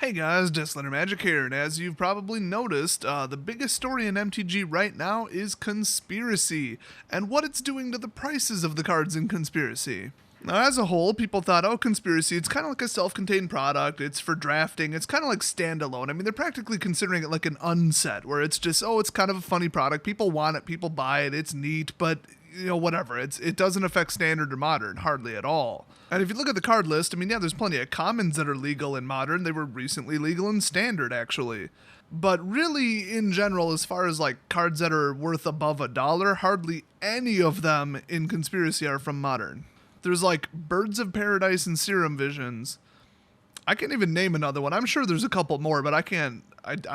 Hey guys, Deathslander Magic here, and as you've probably noticed, the biggest story in MTG right now is Conspiracy, and what it's doing to the prices of the cards in Conspiracy. Now, as a whole, people thought, oh, Conspiracy, it's kind of like a self-contained product, it's for drafting, it's kind of like standalone. I mean, they're practically considering it like an unset, where it's just, oh, it's kind of a funny product, people want it, people buy it, it's neat, but whatever. It doesn't affect standard or modern, hardly at all. And if you look at the card list, I mean, yeah, there's plenty of commons that are legal in modern. They were recently legal in standard, actually. But really, in general, as far as like cards that are worth above $1, hardly any of them in Conspiracy are from modern. There's like Birds of Paradise and Serum Visions. I can't even name another one. I'm sure there's a couple more, but I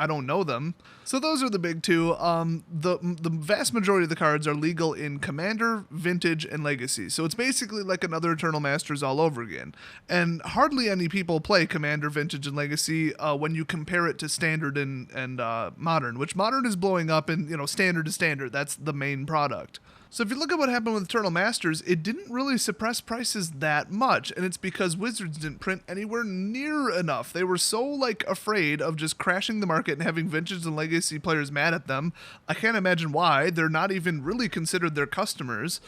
don't know them. So those are the big two. The vast majority of the cards are legal in Commander, Vintage, and Legacy. So it's basically like another Eternal Masters all over again. And hardly any people play Commander, Vintage, and Legacy when you compare it to Standard and Modern, which Modern is blowing up and, Standard to Standard. That's the main product. So if you look at what happened with Eternal Masters, it didn't really suppress prices that much, and it's because Wizards didn't print anywhere near enough. They were so, afraid of just crashing the market and having Vintage and Legacy players mad at them. I can't imagine why. They're not even really considered their customers.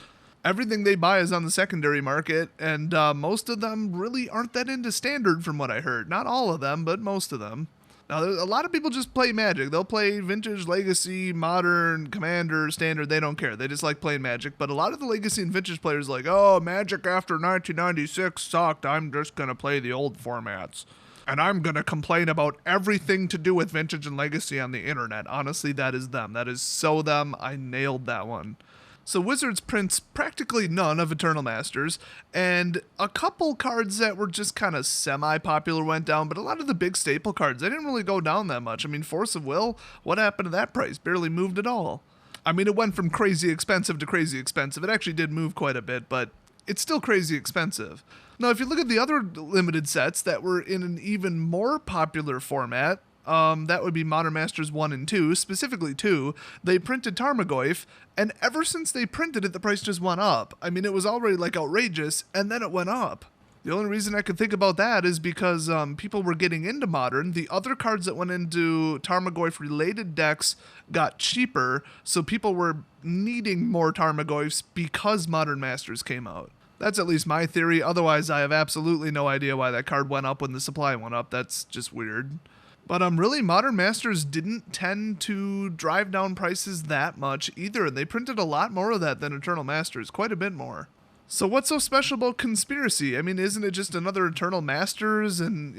Everything they buy is on the secondary market, and most of them really aren't that into Standard from what I heard. Not all of them, but most of them. Now, a lot of people just play Magic. They'll play Vintage, Legacy, Modern, Commander, Standard. They don't care. They just like playing Magic. But a lot of the Legacy and Vintage players are like, oh, Magic after 1996 sucked. I'm just going to play the old formats. And I'm going to complain about everything to do with Vintage and Legacy on the internet. Honestly, that is them. That is so them. I nailed that one. So Wizards prints practically none of Eternal Masters, and a couple cards that were just kind of semi-popular went down, but a lot of the big staple cards, they didn't really go down that much. I mean, Force of Will, what happened to that price? Barely moved at all. I mean, it went from crazy expensive to crazy expensive. It actually did move quite a bit, but it's still crazy expensive. Now, if you look at the other limited sets that were in an even more popular format, that would be Modern Masters 1 and 2, specifically 2. They printed Tarmogoyf, and ever since they printed it, the price just went up. I mean, it was already outrageous, and then it went up. The only reason I could think about that is because people were getting into Modern. The other cards that went into Tarmogoyf-related decks got cheaper, so people were needing more Tarmogoyfs because Modern Masters came out. That's at least my theory. Otherwise, I have absolutely no idea why that card went up when the supply went up. That's just weird. But really, Modern Masters didn't tend to drive down prices that much either, and they printed a lot more of that than Eternal Masters, quite a bit more. So what's so special about Conspiracy? I mean, isn't it just another Eternal Masters, and,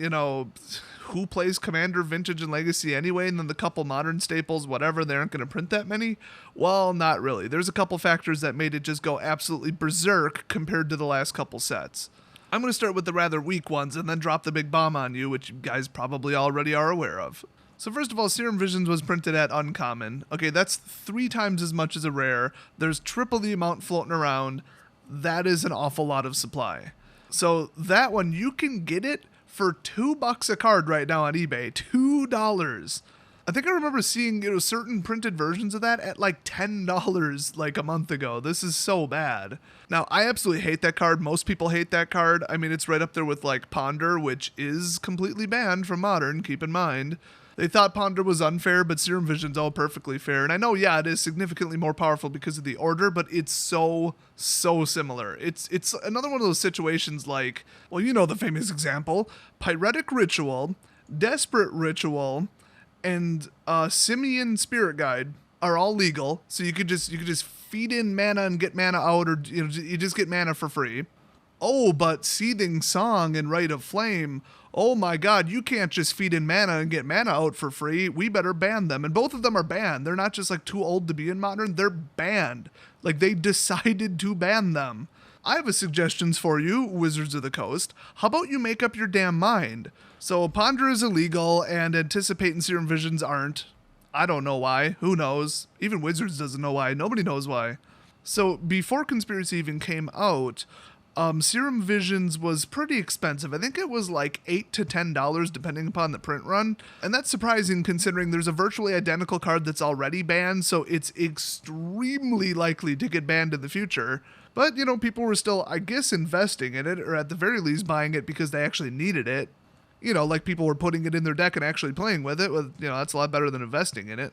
who plays Commander, Vintage, and Legacy anyway, and then the couple Modern staples, whatever, they aren't going to print that many? Well, not really. There's a couple factors that made it just go absolutely berserk compared to the last couple sets. I'm going to start with the rather weak ones and then drop the big bomb on you, which you guys probably already are aware of. So first of all, Serum Visions was printed at uncommon. Okay, that's 3 times as much as a rare. There's triple the amount floating around. That is an awful lot of supply. So that one, you can get it for $2 a card right now on eBay. $2. I think I remember seeing certain printed versions of that at $10 a month ago. This is so bad. Now, I absolutely hate that card. Most people hate that card. I mean, it's right up there with Ponder, which is completely banned from Modern, keep in mind. They thought Ponder was unfair, but Serum Vision's all perfectly fair. And I know, yeah, it is significantly more powerful because of the order, but it's so similar. It's another one of those situations the famous example, Pyretic Ritual, Desperate Ritual, and Simian Spirit Guide are all legal, so you could just feed in mana and get mana out, or you just get mana for free. Oh, but Seething Song and Rite of Flame, oh my god, you can't just feed in mana and get mana out for free. We better ban them. And both of them are banned. They're not just too old to be in Modern, they're banned. They decided to ban them. I have suggestions for you, Wizards of the Coast. How about you make up your damn mind? So Ponder is illegal, and Anticipate and Serum Visions aren't. I don't know why. Who knows? Even Wizards doesn't know why. Nobody knows why. So before Conspiracy even came out, Serum Visions was pretty expensive. I think it was $8 to $10 depending upon the print run. And that's surprising considering there's a virtually identical card that's already banned, so it's extremely likely to get banned in the future. But, people were still, I guess, investing in it, or at the very least buying it because they actually needed it. Like people were putting it in their deck and actually playing with it. That's a lot better than investing in it.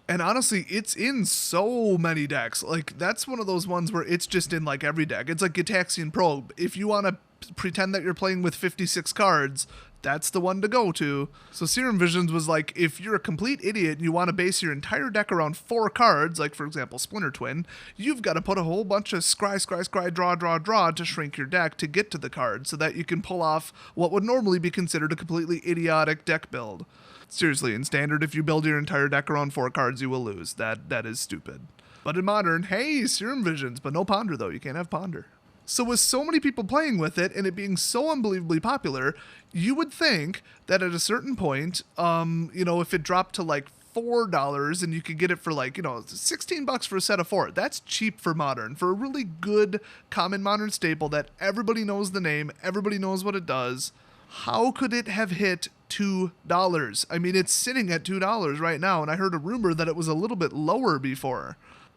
And honestly, it's in so many decks. Like, that's one of those ones where it's just in, like, every deck. It's like Gitaxian Probe. If you want to pretend that you're playing with 56 cards, that's the one to go to. So Serum Visions was like, if you're a complete idiot and you want to base your entire deck around 4 cards, like, for example, Splinter Twin, you've got to put a whole bunch of scry, draw to shrink your deck to get to the card so that you can pull off what would normally be considered a completely idiotic deck build. Seriously, in Standard, if you build your entire deck around 4 cards, you will lose. That is stupid. But in Modern, hey, Serum Visions, but no Ponder, though. You can't have Ponder. So with so many people playing with it, and it being so unbelievably popular, you would think that at a certain point, if it dropped to like $4 and you could get it for like, $16 for a set of 4. That's cheap for Modern. For a really good common Modern staple that everybody knows the name, everybody knows what it does. How could it have hit $2? I mean, it's sitting at $2 right now, and I heard a rumor that it was a little bit lower before.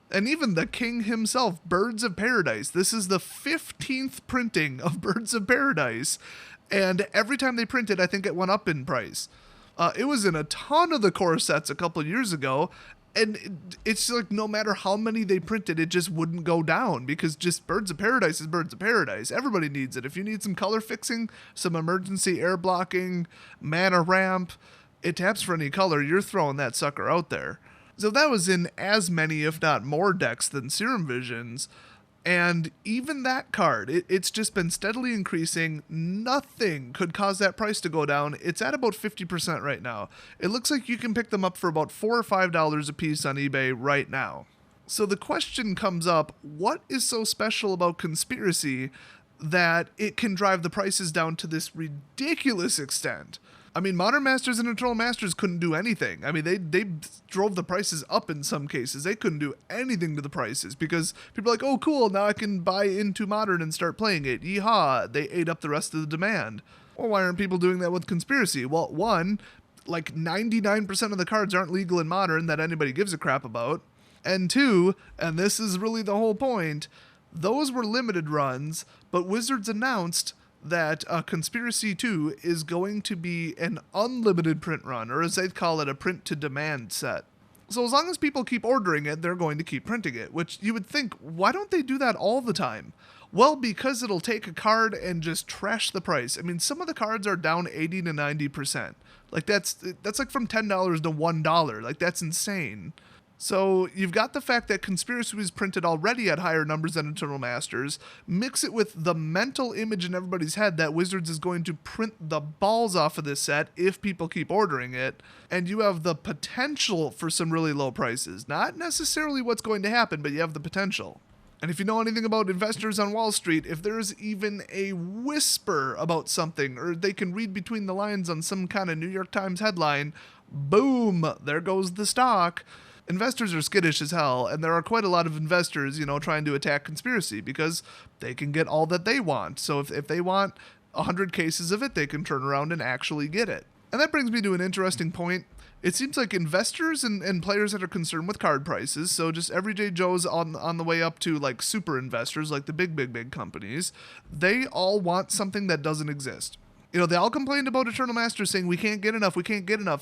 And even the king himself, Birds of Paradise. This is the 15th printing of Birds of Paradise, and every time they printed, I think it went up in price. It was in a ton of the core sets a couple of years ago, and it's like no matter how many they printed, it just wouldn't go down because just Birds of Paradise is Birds of Paradise. Everybody needs it. If you need some color fixing, some emergency air blocking, mana ramp, it taps for any color, you're throwing that sucker out there. So that was in as many, if not more, decks than Serum Visions. And even that card, it's just been steadily increasing. Nothing could cause that price to go down. It's at about 50% right now. It looks like you can pick them up for about $4 or $5 a piece on eBay right now. So the question comes up, what is so special about Conspiracy that it can drive the prices down to this ridiculous extent? I mean, Modern Masters and Eternal Masters couldn't do anything. I mean, they drove the prices up in some cases. They couldn't do anything to the prices because people are like, oh, cool, now I can buy into Modern and start playing it. Yeehaw, they ate up the rest of the demand. Well, why aren't people doing that with Conspiracy? Well, one, like 99% of the cards aren't legal in Modern that anybody gives a crap about. And two, and this is really the whole point, those were limited runs, but Wizards announced that Conspiracy 2 is going to be an unlimited print run, or as they'd call it, a print-to-demand set. So as long as people keep ordering it, they're going to keep printing it, which you would think, why don't they do that all the time? Well, because it'll take a card and just trash the price. I mean, some of the cards are down 80 to 90%. Like, that's like from $10 to $1. Like, that's insane. So you've got the fact that Conspiracy was printed already at higher numbers than Eternal Masters. Mix it with the mental image in everybody's head that Wizards is going to print the balls off of this set if people keep ordering it. And you have the potential for some really low prices. Not necessarily what's going to happen, but you have the potential. And if you know anything about investors on Wall Street, if there's even a whisper about something, or they can read between the lines on some kind of New York Times headline, boom, there goes the stock. Investors are skittish as hell, and there are quite a lot of investors, trying to attack Conspiracy because they can get all that they want. So if they want 100 cases of it, they can turn around and actually get it. And that brings me to an interesting point. It seems like investors and players that are concerned with card prices, so just everyday Joes on the way up to like super investors, like the big companies, they all want something that doesn't exist. They all complained about Eternal Masters saying, we can't get enough.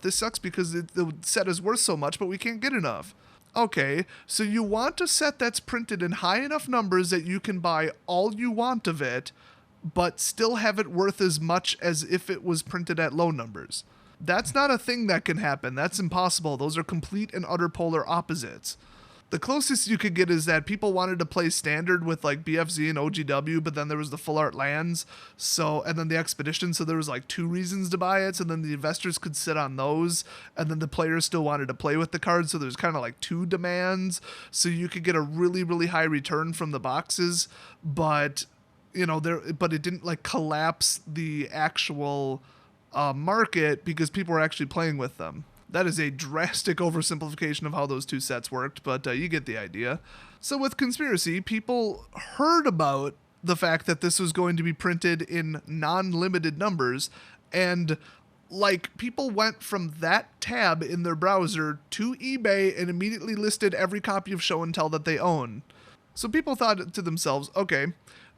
This sucks because the set is worth so much, but we can't get enough. Okay, so you want a set that's printed in high enough numbers that you can buy all you want of it, but still have it worth as much as if it was printed at low numbers. That's not a thing that can happen. That's impossible. Those are complete and utter polar opposites. The closest you could get is that people wanted to play Standard with like BFZ and OGW, but then there was the Full Art Lands, and then the Expedition, so there was like 2 reasons to buy it, so then the investors could sit on those, and then the players still wanted to play with the cards, so there's kind of like 2 demands, so you could get a really, really high return from the boxes, but it didn't like collapse the actual market because people were actually playing with them. That is a drastic oversimplification of how those 2 sets worked, but you get the idea. So with Conspiracy, people heard about the fact that this was going to be printed in non-limited numbers, and people went from that tab in their browser to eBay and immediately listed every copy of Show and Tell that they own. So people thought to themselves, okay,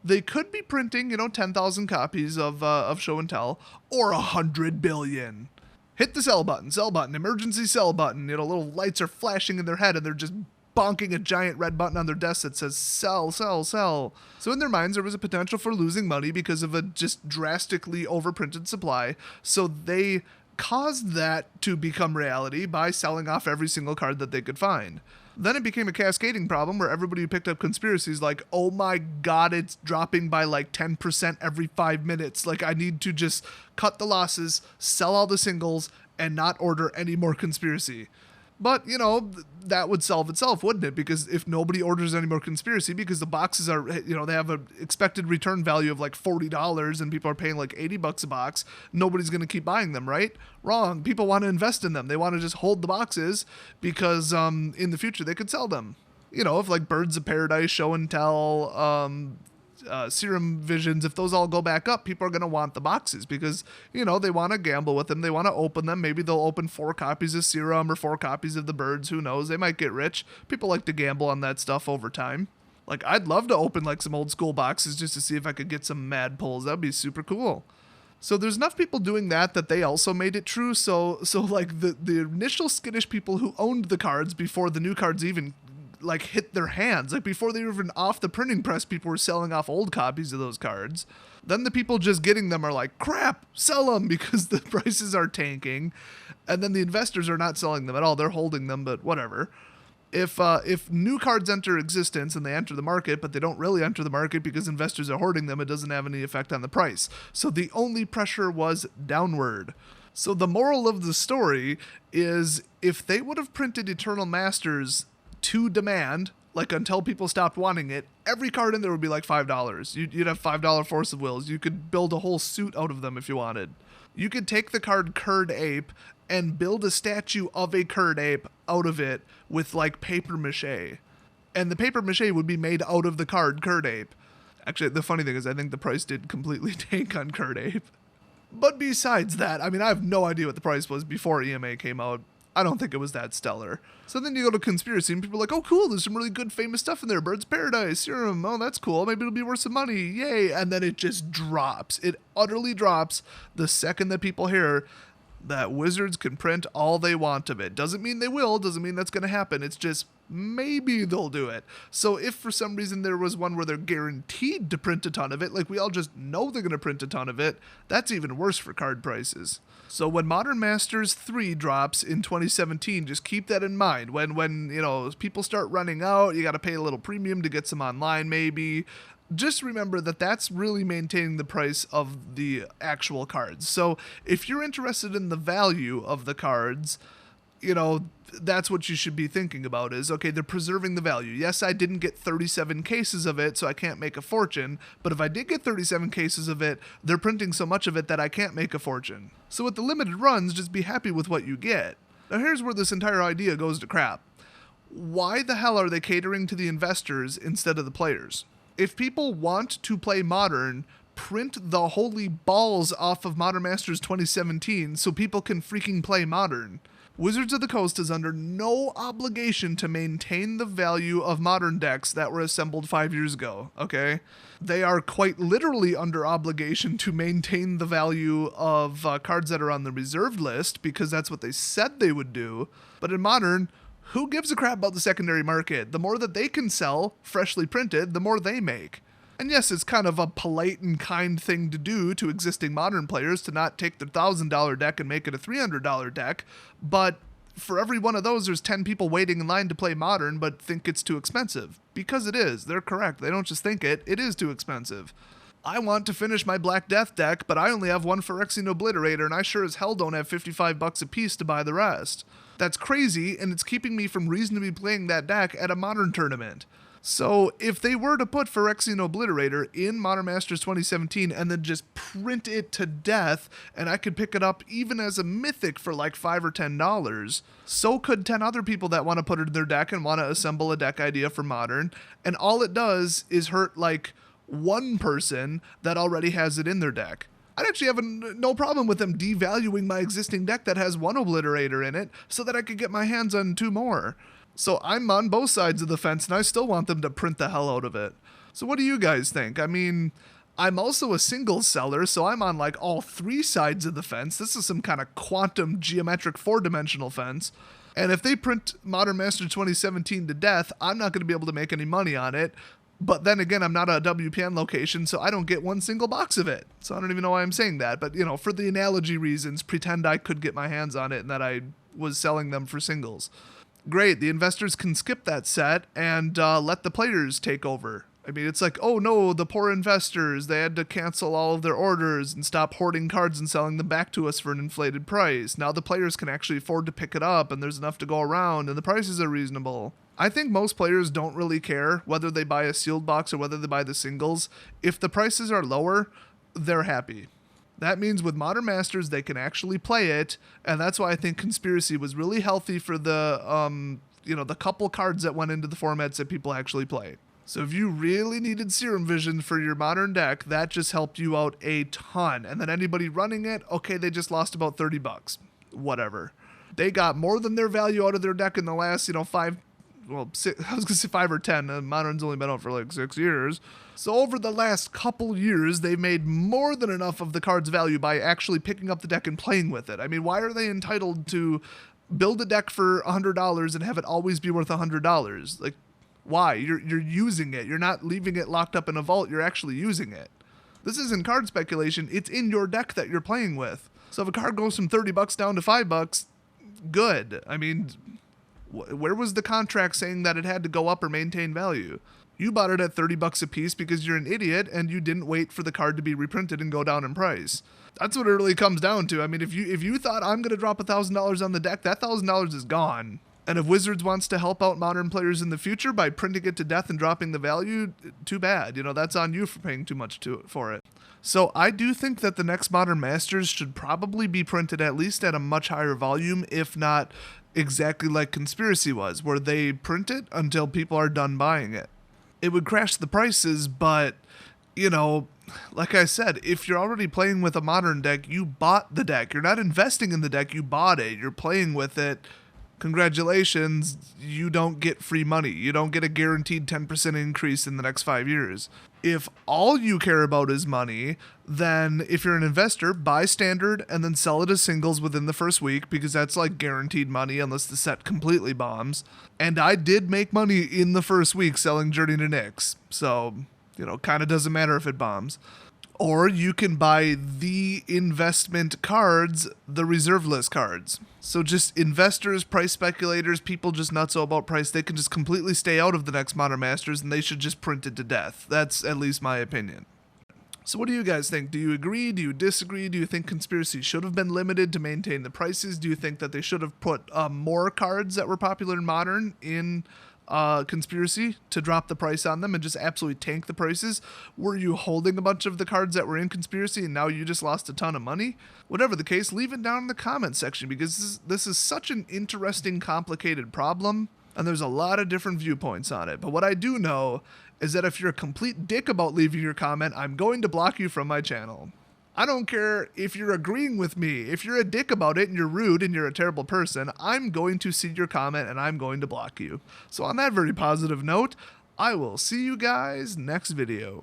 They could be printing, 10,000 copies of Show and Tell, or 100 billion. Hit the sell button, emergency sell button. Little lights are flashing in their head and they're just bonking a giant red button on their desk that says sell, sell, sell. So in their minds, there was a potential for losing money because of a just drastically overprinted supply. So they caused that to become reality by selling off every single card that they could find. Then it became a cascading problem where everybody who picked up Conspiracy is like, oh my god, it's dropping by like 10% every 5 minutes. Like, I need to just cut the losses, sell all the singles, and not order any more Conspiracy. But, that would solve itself, wouldn't it? Because if nobody orders any more Conspiracy, because the boxes are, they have an expected return value of like $40 and people are paying like $80 a box, nobody's going to keep buying them, right? Wrong. People want to invest in them. They want to just hold the boxes because in the future they could sell them. If like Birds of Paradise, Show and Tell, Serum Visions, if those all go back up, people are going to want the boxes because, they want to gamble with them. They want to open them. Maybe they'll open 4 copies of Serum or 4 copies of the Birds. Who knows? They might get rich. People like to gamble on that stuff over time. Like, I'd love to open like some old school boxes just to see if I could get some mad pulls. That'd be super cool. So there's enough people doing that they also made it true. So like the initial skittish people who owned the cards before the new cards even like hit their hands, like before they were even off the printing press, people were selling off old copies of those cards. Then the people just getting them are like, crap, sell them because the prices are tanking. And then the investors are not selling them at all. They're holding them, but whatever. If new cards enter existence and they enter the market, but they don't really enter the market because investors are hoarding them, it doesn't have any effect on the price. So the only pressure was downward. So the moral of the story is if they would have printed Eternal Masters to demand, like until people stopped wanting it, every card in there would be like $5. You'd have $5 Force of Wills. You could build a whole suit out of them if you wanted. You could take the card Curd Ape and build a statue of a Curd Ape out of it with like paper mache. And the paper mache would be made out of the card Curd Ape. Actually, the funny thing is I think the price did completely tank on Curd Ape. But besides that, I have no idea what the price was before EMA came out. I don't think it was that stellar. So then you go to Conspiracy and people are like, oh cool, there's some really good famous stuff in there. Birds Paradise, Serum, oh that's cool, maybe it'll be worth some money, yay. And then it just drops. It utterly drops the second that people hear that Wizards can print all they want of it. Doesn't mean they will, doesn't mean that's going to happen. It's just maybe they'll do it. So if for some reason there was one where they're guaranteed to print a ton of it, like we all just know they're going to print a ton of it, that's even worse for card prices. So when Modern Masters 3 drops in 2017, just keep that in mind. When people start running out, you got to pay a little premium to get some online maybe. Just remember that that's really maintaining the price of the actual cards. So if you're interested in the value of the cards, that's what you should be thinking about is, okay, they're preserving the value. Yes, I didn't get 37 cases of it, so I can't make a fortune. But if I did get 37 cases of it, they're printing so much of it that I can't make a fortune. So with the limited runs, just be happy with what you get. Now here's where this entire idea goes to crap. Why the hell are they catering to the investors instead of the players? If people want to play Modern, print the holy balls off of Modern Masters 2017 so people can freaking play Modern. Wizards of the Coast is under no obligation to maintain the value of Modern decks that were assembled 5 years ago, okay? They are quite literally under obligation to maintain the value of cards that are on the reserved list because that's what they said they would do. But in Modern, who gives a crap about the secondary market? The more that they can sell, freshly printed, the more they make. And yes, it's kind of a polite and kind thing to do to existing Modern players to not take their $1,000 deck and make it a $300 deck, but for every one of those, there's 10 people waiting in line to play Modern but think it's too expensive. Because it is. They're correct. They don't just think it is too expensive. I want to finish my Black Death deck, but I only have one Phyrexian Obliterator, and I sure as hell don't have $55 a piece to buy the rest. That's crazy, and it's keeping me from reasonably playing that deck at a Modern tournament. So if they were to put Phyrexian Obliterator in Modern Masters 2017 and then just print it to death, and I could pick it up even as a mythic for like $5 or $10, so could 10 other people that want to put it in their deck and want to assemble a deck idea for Modern, and all it does is hurt like one person that already has it in their deck. I'd actually have no problem with them devaluing my existing deck that has one Obliterator in it so that I could get my hands on 2 more. So I'm on both sides of the fence, and I still want them to print the hell out of it. So what do you guys think? I mean, I'm also a singles seller, so I'm on like all three sides of the fence. This is some kind of quantum geometric 4-dimensional fence. And if they print Modern Masters 2017 to death, I'm not going to be able to make any money on it. But then again, I'm not a WPN location, so I don't get one single box of it. So I don't even know why I'm saying that. But, you know, for the analogy reasons, pretend I could get my hands on it and that I was selling them for singles. Great, the investors can skip that set and let the players take over. I mean, it's like, oh no, the poor investors, they had to cancel all of their orders and stop hoarding cards and selling them back to us for an inflated price. Now the players can actually afford to pick it up and there's enough to go around and the prices are reasonable. I think most players don't really care whether they buy a sealed box or whether they buy the singles. If the prices are lower, they're happy. That means with Modern Masters, they can actually play it, and that's why I think Conspiracy was really healthy for the, the couple cards that went into the formats that people actually play. So if you really needed Serum Vision for your Modern deck, that just helped you out a ton. And then anybody running it, okay, they just lost about $30. Whatever. They got more than their value out of their deck in the last, 5 or 10. Modern's only been out for like 6 years. So over the last couple years, they made more than enough of the card's value by actually picking up the deck and playing with it. I mean, why are they entitled to build a deck for $100 and have it always be worth $100? Like, why? You're using it. You're not leaving it locked up in a vault. You're actually using it. This isn't card speculation. It's in your deck that you're playing with. So if a card goes from $30 down to $5, good. I mean, where was the contract saying that it had to go up or maintain value? You bought it at $30 a piece because you're an idiot and you didn't wait for the card to be reprinted and go down in price. That's what it really comes down to. I mean, if you thought I'm going to drop $1,000 on the deck, that $1,000 is gone. And if Wizards wants to help out Modern players in the future by printing it to death and dropping the value, too bad. That's on you for paying too much for it. So I do think that the next Modern Masters should probably be printed at least at a much higher volume, if not exactly like Conspiracy was, where they print it until people are done buying it. It would crash the prices, but, like I said, if you're already playing with a Modern deck, you bought the deck. You're not investing in the deck, you bought it. You're playing with it. Congratulations, you don't get free money. You don't get a guaranteed 10% increase in the next 5 years. If all you care about is money, then if you're an investor, buy standard and then sell it as singles within the first week, because that's like guaranteed money unless the set completely bombs. And I did make money in the first week selling Journey to Nyx, so, kind of doesn't matter if it bombs. Or you can buy the investment cards, the reserve list cards. So just investors, price speculators, people just nutso about price, they can just completely stay out of the next Modern Masters and they should just print it to death. That's at least my opinion. So what do you guys think? Do you agree? Do you disagree? Do you think Conspiracy should have been limited to maintain the prices? Do you think that they should have put more cards that were popular in Modern in Conspiracy to drop the price on them and just absolutely tank the prices? Were you holding a bunch of the cards that were in Conspiracy and now you just lost a ton of money? Whatever the case, leave it down in the comment section, because this is such an interesting, complicated problem, and there's a lot of different viewpoints on it. But what I do know is that if you're a complete dick about leaving your comment, I'm going to block you from my channel. I don't care if you're agreeing with me. If you're a dick about it and you're rude and you're a terrible person, I'm going to see your comment and I'm going to block you. So on that very positive note, I will see you guys next video.